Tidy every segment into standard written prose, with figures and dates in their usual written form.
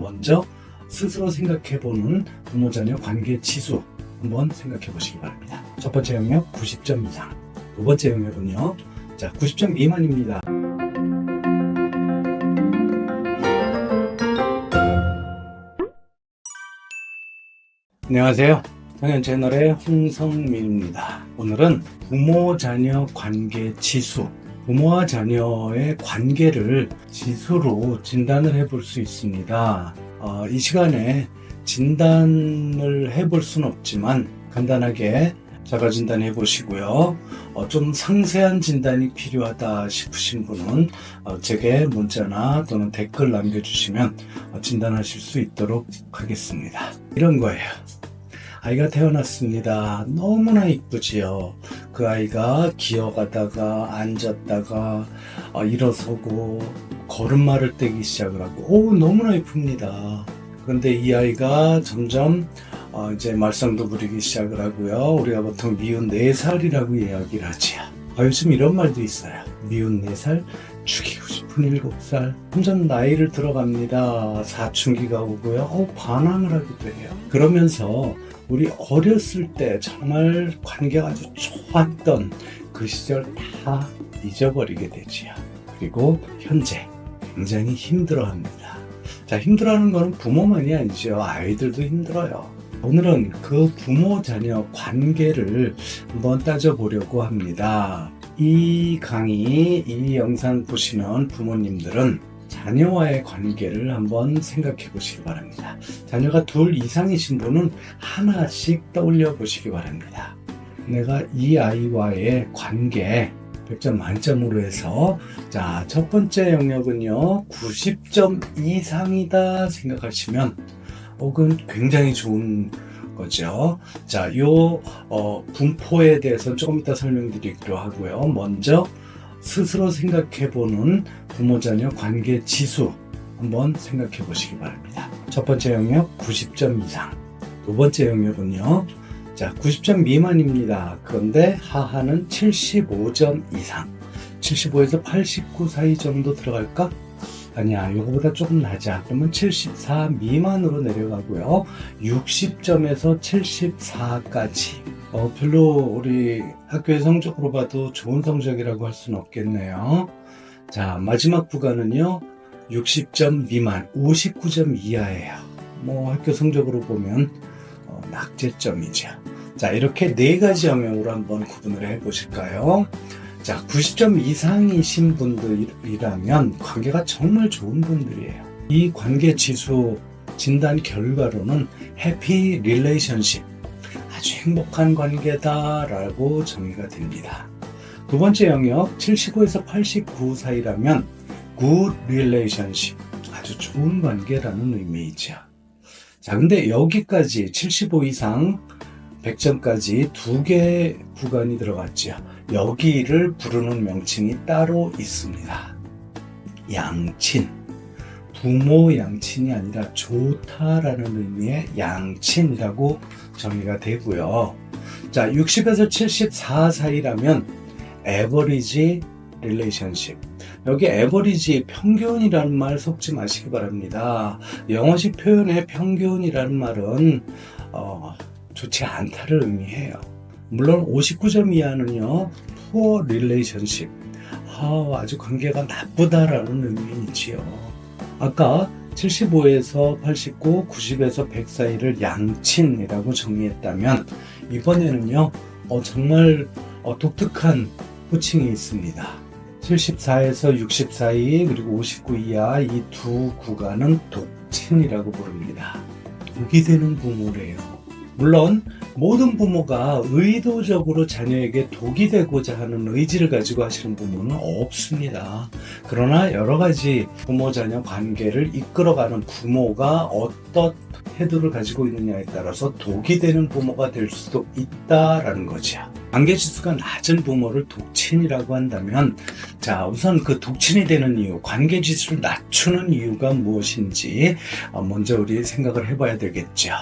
먼저 스스로 생각해보는 부모-자녀 관계 지수 한번 생각해 보시기 바랍니다. 첫 번째 영역 90점 이상, 두 번째 영역은요, 90점 미만입니다. 안녕하세요. 성현채널의 홍성민입니다. 오늘은 부모-자녀 관계 지수, 부모와 자녀의 관계를 지수로 진단을 해볼 수 있습니다. 이 시간에 진단을 해볼 수는 없지만 간단하게 자가 진단해 보시고요. 좀 상세한 진단이 필요하다 싶으신 분은 제게 문자나 또는 댓글 남겨주시면 진단하실 수 있도록 하겠습니다. 이런 거예요. 아이가 태어났습니다. 너무나 이쁘지요. 그 아이가 기어가다가 앉았다가 일어서고 걸음마를 떼기 시작을 하고 너무나 이쁩니다. 그런데 이 아이가 점점 이제 말썽도 부리기 시작을 하고요. 우리가 보통 미운 4살이라고 이야기를 하지요. 요즘 이런 말도 있어요. 미운 4살, 죽이고 싶은 7살. 점점 나이를 들어갑니다. 사춘기가 오고요. 반항을 하기도 해요. 그러면서 우리 어렸을 때 정말 관계가 아주 좋았던 그 시절 다 잊어버리게 되지요. 그리고 현재 굉장히 힘들어합니다. 힘들어하는 거는 부모만이 아니죠. 아이들도 힘들어요. 오늘은 그 부모-자녀 관계를 한번 따져보려고 합니다. 이 강의, 이 영상 보시면 부모님들은 자녀와의 관계를 한번 생각해 보시기 바랍니다. 자녀가 2 이상이신 분은 하나씩 떠올려 보시기 바랍니다. 내가 이 아이와의 관계 100점 만점으로 해서 첫 번째 영역은요 90점 이상이다 생각하시면 그건 굉장히 좋은 거죠. 요 분포에 대해서 조금 이따 설명드리기로 하고요. 먼저 스스로 생각해보는 부모-자녀 관계 지수 한번 생각해 보시기 바랍니다. 첫 번째 영역 90점 이상, 두 번째 영역은요 90점 미만입니다. 그런데 하하는 75점 이상, 75에서 89 사이 정도 들어갈까? 아니야, 이거보다 조금 낮아. 그러면 74 미만으로 내려가고요. 60점에서 74까지. 별로 우리 학교의 성적으로 봐도 좋은 성적이라고 할 수는 없겠네요. 마지막 구간은요. 60점 미만, 59점 이하예요. 학교 성적으로 보면 낙제점이죠. 이렇게 4가지 영역으로 한번 구분을 해 보실까요? 90점 이상이신 분들이라면 관계가 정말 좋은 분들이에요. 이 관계 지수 진단 결과로는 해피 릴레이션십, 아주 행복한 관계다라고 정의가 됩니다. 두 번째 영역 75에서 89 사이라면 good relationship, 아주 좋은 관계라는 의미이죠. 근데 여기까지 75 이상 100점까지 2개 구간이 들어갔죠. 여기를 부르는 명칭이 따로 있습니다. 양친, 부모 양친이 아니라 좋다라는 의미의 양친이라고 정의가 되고요. 60에서 74 사이라면 average relationship, 여기 average, 평균이라는 말 속지 마시기 바랍니다. 영어식 표현의 평균이라는 말은 좋지 않다를 의미해요. 물론 59점 이하는요 poor relationship, 아주 관계가 나쁘다라는 의미이지요. 아까 75에서 89, 90에서 100 사이를 양친이라고 정의했다면 이번에는요 정말 독특한 호칭이 있습니다. 74에서 60 사이 그리고 59 이하 이 2 구간은 독친이라고 부릅니다. 독이 되는 부모래요. 물론 모든 부모가 의도적으로 자녀에게 독이 되고자 하는 의지를 가지고 하시는 부모는 없습니다. 그러나 여러 가지 부모-자녀 관계를 이끌어가는 부모가 어떤 태도를 가지고 있느냐에 따라서 독이 되는 부모가 될 수도 있다라는 거죠. 관계지수가 낮은 부모를 독친이라고 한다면 우선 그 독친이 되는 이유, 관계지수를 낮추는 이유가 무엇인지 먼저 우리 생각을 해봐야 되겠죠.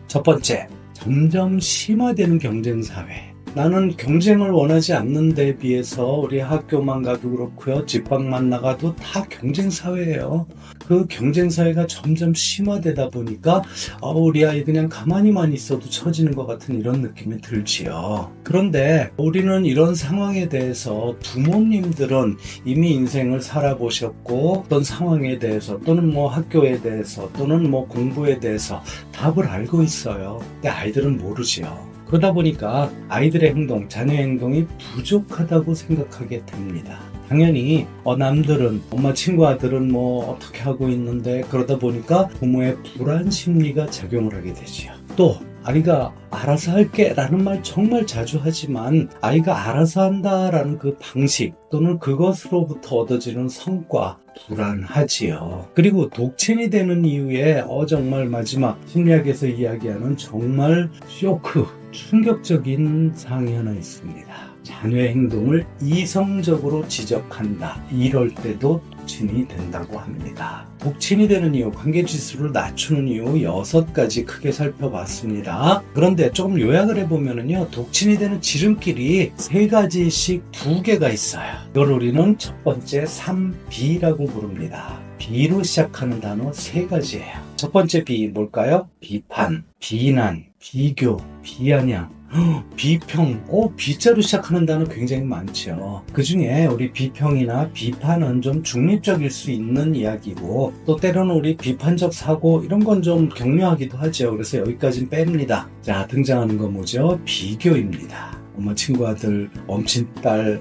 첫 번째, 점점 심화되는 경쟁사회. 나는 경쟁을 원하지 않는 데 비해서 우리 학교만 가도 그렇고요. 집밖만 나가도 다 경쟁 사회예요. 그 경쟁 사회가 점점 심화되다 보니까 우리 아이 그냥 가만히만 있어도 처지는 것 같은 이런 느낌이 들지요. 그런데 우리는 이런 상황에 대해서 부모님들은 이미 인생을 살아보셨고 어떤 상황에 대해서 또는 뭐 학교에 대해서 또는 뭐 공부에 대해서 답을 알고 있어요. 근데 아이들은 모르지요. 그러다 보니까 아이들의 행동, 자녀의 행동이 부족하다고 생각하게 됩니다. 당연히 남들은 엄마 친구 아들은 뭐 어떻게 하고 있는데 그러다 보니까 부모의 불안 심리가 작용을 하게 되지요. 또 아이가 알아서 할게 라는 말 정말 자주 하지만 아이가 알아서 한다라는 그 방식 또는 그것으로부터 얻어지는 성과 불안하지요. 그리고 독친이 되는 이유에 정말 마지막 심리학에서 이야기하는 정말 쇼크, 충격적인 사항이 하나 있습니다. 자녀의 행동을 이성적으로 지적한다. 이럴 때도 독친이 된다고 합니다. 독친이 되는 이유, 관계지수를 낮추는 이유 6가지 크게 살펴봤습니다. 그런데 조금 요약을 해보면요. 독친이 되는 지름길이 3가지씩 2개가 있어요. 이걸 우리는 첫 번째 3B라고 부릅니다. B로 시작하는 단어 3가지예요. 첫 번째 B 뭘까요? 비판, 비난, 비교, 비아냥, 비평, B자로 시작하는 단어 굉장히 많죠. 그 중에 우리 비평이나 비판은 좀 중립적일 수 있는 이야기고 또 때로는 우리 비판적 사고 이런 건 좀 격려하기도 하죠. 그래서 여기까지는 뺍니다. 자, 등장하는 건 뭐죠? 비교입니다. 엄마 친구 아들, 엄친 딸,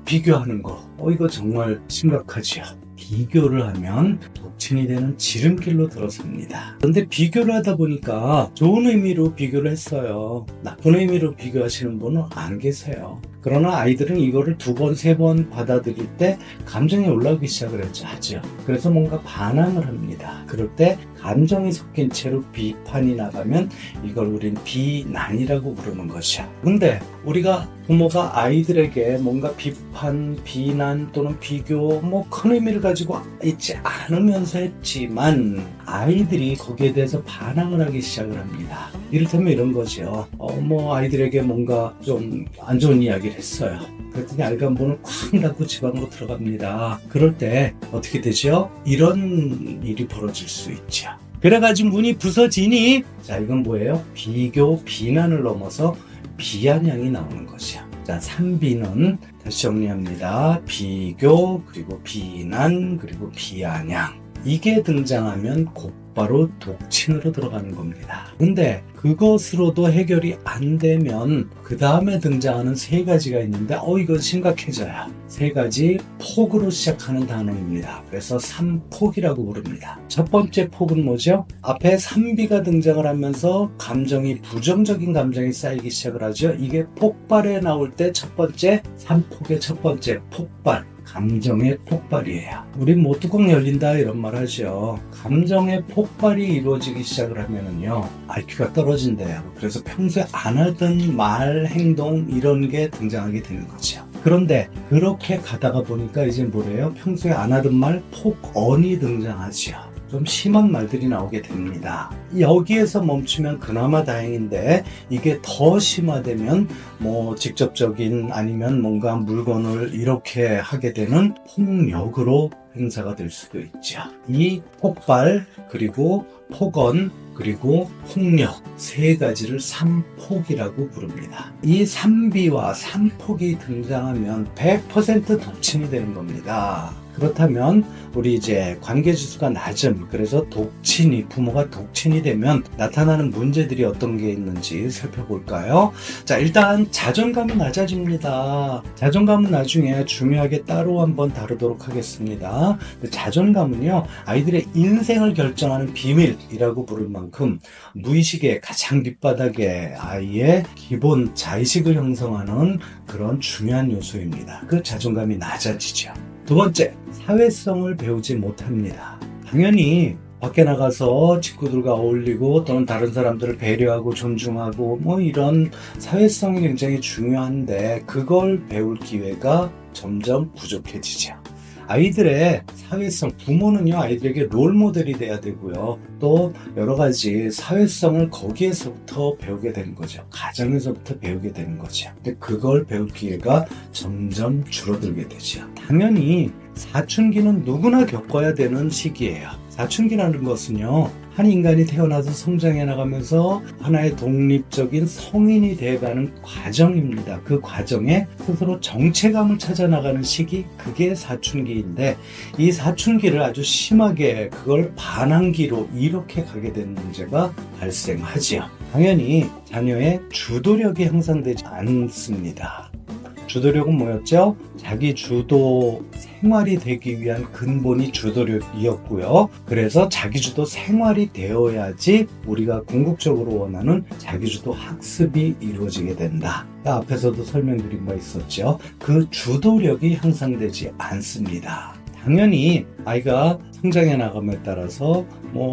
비교하는 거, 이거 정말 심각하지요. 비교를 하면 독친이 되는 지름길로 들어섭니다. 그런데 비교를 하다 보니까 좋은 의미로 비교를 했어요. 나쁜 의미로 비교하시는 분은 안 계세요. 그러나 아이들은 이거를 2번, 3번 받아들일 때 감정이 올라오기 시작을 하죠. 그래서 뭔가 반항을 합니다. 그럴 때 감정이 섞인 채로 비판이 나가면 이걸 우린 비난이라고 부르는 것이야. 근데 우리가 부모가 아이들에게 뭔가 비판, 비난 또는 비교 큰 의미를 가지고 있지 않으면서 했지만 아이들이 거기에 대해서 반항을 하기 시작을 합니다. 이를테면 이런 거죠. 아이들에게 뭔가 좀 안 좋은 이야기를 했어요. 그랬더니 아이가 문을 쾅 닫고 집 안으로 들어갑니다. 그럴 때 어떻게 되죠? 이런 일이 벌어질 수 있죠. 그래가지고 문이 부서지니 자, 이건 뭐예요? 비교, 비난을 넘어서 비아냥이 나오는 것이야. 자, 3B는 다시 정리합니다. 비교, 그리고 비난, 그리고 비아냥. 이게 등장하면 곧바로 독친으로 들어가는 겁니다. 근데 그것으로도 해결이 안 되면 그 다음에 등장하는 3가지가 있는데 이건 심각해져요. 3가지 폭으로 시작하는 단어입니다. 그래서 3폭이라고 부릅니다. 첫 번째 폭은 뭐죠? 앞에 3B가 등장을 하면서 부정적인 감정이 쌓이기 시작을 하죠. 이게 폭발에 나올 때 첫 번째 3폭의 첫 번째 폭발. 감정의 폭발이에요. 우리 뭐 뚜껑 열린다 이런 말 하죠. 감정의 폭발이 이루어지기 시작을 하면은요, IQ가 떨어진대요. 그래서 평소에 안 하던 말, 행동 이런 게 등장하게 되는 거죠. 그런데 그렇게 가다가 보니까 이제 뭐래요? 평소에 안 하던 말, 폭언이 등장하죠. 좀 심한 말들이 나오게 됩니다. 여기에서 멈추면 그나마 다행인데 이게 더 심화되면 직접적인 아니면 뭔가 물건을 이렇게 하게 되는 폭력으로 행사가 될 수도 있죠. 이 폭발 그리고 폭언 그리고 폭력 3가지를 3폭이라고 부릅니다. 이 3B와 3폭이 등장하면 100% 독친이 되는 겁니다. 그렇다면 우리 이제 관계지수가 낮음, 그래서 부모가 독친이 되면 나타나는 문제들이 어떤 게 있는지 살펴볼까요? 자, 일단 자존감이 낮아집니다. 자존감은 나중에 중요하게 따로 한번 다루도록 하겠습니다. 자존감은요, 아이들의 인생을 결정하는 비밀이라고 부를 만큼 무의식의 가장 밑바닥에 아이의 기본 자의식을 형성하는 그런 중요한 요소입니다. 그 자존감이 낮아지죠. 2번째, 사회성을 배우지 못합니다. 당연히 밖에 나가서 친구들과 어울리고 또는 다른 사람들을 배려하고 존중하고 이런 사회성이 굉장히 중요한데 그걸 배울 기회가 점점 부족해지죠. 아이들의 사회성, 부모는요, 아이들에게 롤 모델이 돼야 되고요. 또 여러 가지 사회성을 거기에서부터 배우게 되는 거죠. 가정에서부터 배우게 되는 거죠. 근데 그걸 배울 기회가 점점 줄어들게 되죠. 당연히 사춘기는 누구나 겪어야 되는 시기예요. 사춘기라는 것은요, 한 인간이 태어나서 성장해 나가면서 하나의 독립적인 성인이 되어가는 과정입니다. 그 과정에 스스로 정체감을 찾아 나가는 시기, 그게 사춘기인데, 이 사춘기를 아주 심하게 그걸 반항기로 이렇게 가게 되는 문제가 발생하지요. 당연히 자녀의 주도력이 향상되지 않습니다. 주도력은 뭐였죠? 자기 주도 생활이 되기 위한 근본이 주도력이었고요. 그래서 자기 주도 생활이 되어야지 우리가 궁극적으로 원하는 자기 주도 학습이 이루어지게 된다. 앞에서도 설명드린 바 있었죠. 그 주도력이 향상되지 않습니다. 당연히 아이가 성장해 나감에 따라서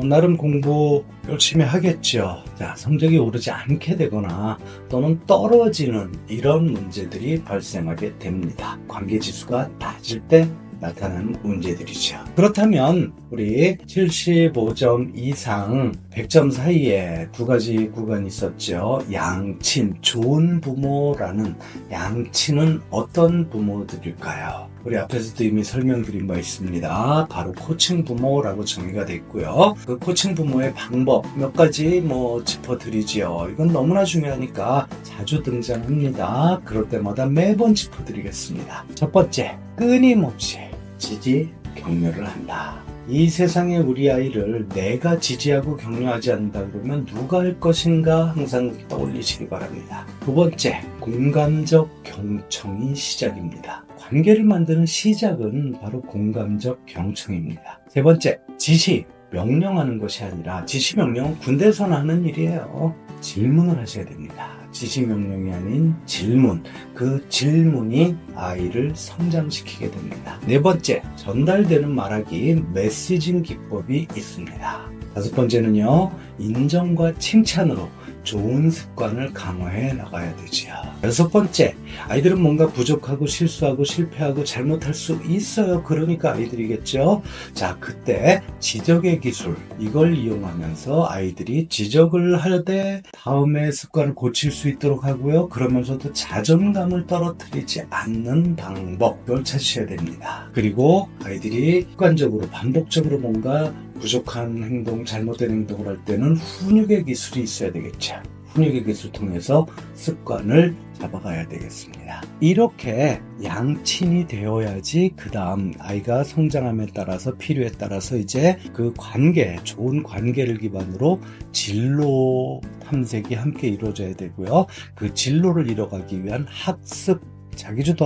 나름 공부 열심히 하겠죠. 자, 성적이 오르지 않게 되거나 또는 떨어지는 이런 문제들이 발생하게 됩니다. 관계지수가 낮을 때 나타나는 문제들이죠. 그렇다면 우리 75점 이상 100점 사이에 두 가지 구간이 있었죠. 양친, 좋은 부모라는 양친은 어떤 부모들일까요? 우리 앞에서도 이미 설명드린 바 있습니다. 바로 코칭 부모라고 정의가 되어 있고요. 그 코칭 부모의 방법 몇 가지 짚어드리지요. 이건 너무나 중요하니까 자주 등장합니다. 그럴 때마다 매번 짚어드리겠습니다. 첫 번째, 끊임없이 지지, 격려를 한다. 이 세상에 우리 아이를 내가 지지하고 격려하지 않는다 그러면 누가 할 것인가 항상 떠올리시기 바랍니다. 두 번째, 공감적 경청이 시작입니다. 관계를 만드는 시작은 바로 공감적 경청입니다. 세 번째, 지시, 명령하는 것이 아니라 지시, 명령은 군대에서나 하는 일이에요. 질문을 하셔야 됩니다. 지시, 명령이 아닌 질문. 그 질문이 아이를 성장시키게 됩니다. 네 번째, 전달되는 말하기, 메시징 기법이 있습니다. 다섯 번째는요, 인정과 칭찬으로 좋은 습관을 강화해 나가야 되지요. 여섯 번째, 아이들은 뭔가 부족하고 실수하고 실패하고 잘못할 수 있어요. 그러니까 아이들이겠죠. 자, 그때 지적의 기술, 이걸 이용하면서 아이들이 지적을 할 때 다음에 습관을 고칠 수 있도록 하고요. 그러면서도 자존감을 떨어뜨리지 않는 방법, 이걸 찾으셔야 됩니다. 그리고 아이들이 습관적으로 반복적으로 뭔가 부족한 행동, 잘못된 행동을 할 때는 훈육의 기술이 있어야 되겠죠. 훈육의 기술을 통해서 습관을 잡아가야 되겠습니다. 이렇게 양친이 되어야지 그 다음 아이가 성장함에 따라서 필요에 따라서 이제 그 관계, 좋은 관계를 기반으로 진로 탐색이 함께 이루어져야 되고요. 그 진로를 이뤄가기 위한 학습, 자기주도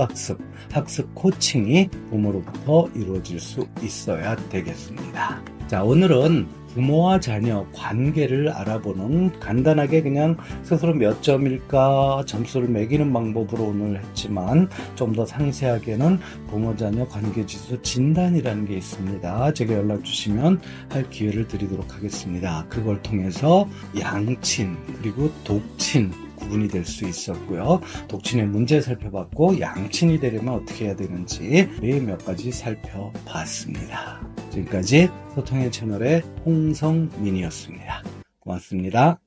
학습 코칭이 부모로부터 이루어질 수 있어야 되겠습니다. 자, 오늘은 부모와 자녀 관계를 알아보는 간단하게 그냥 스스로 몇 점일까 점수를 매기는 방법으로 오늘 했지만 좀 더 상세하게는 부모 자녀 관계지수 진단이라는 게 있습니다. 제가 연락 주시면 할 기회를 드리도록 하겠습니다. 그걸 통해서 양친 그리고 독친 구분이 될 수 있었고요. 독친의 문제 살펴봤고 양친이 되려면 어떻게 해야 되는지 몇 가지 살펴봤습니다. 지금까지 소통의 채널의 홍성민이었습니다. 고맙습니다.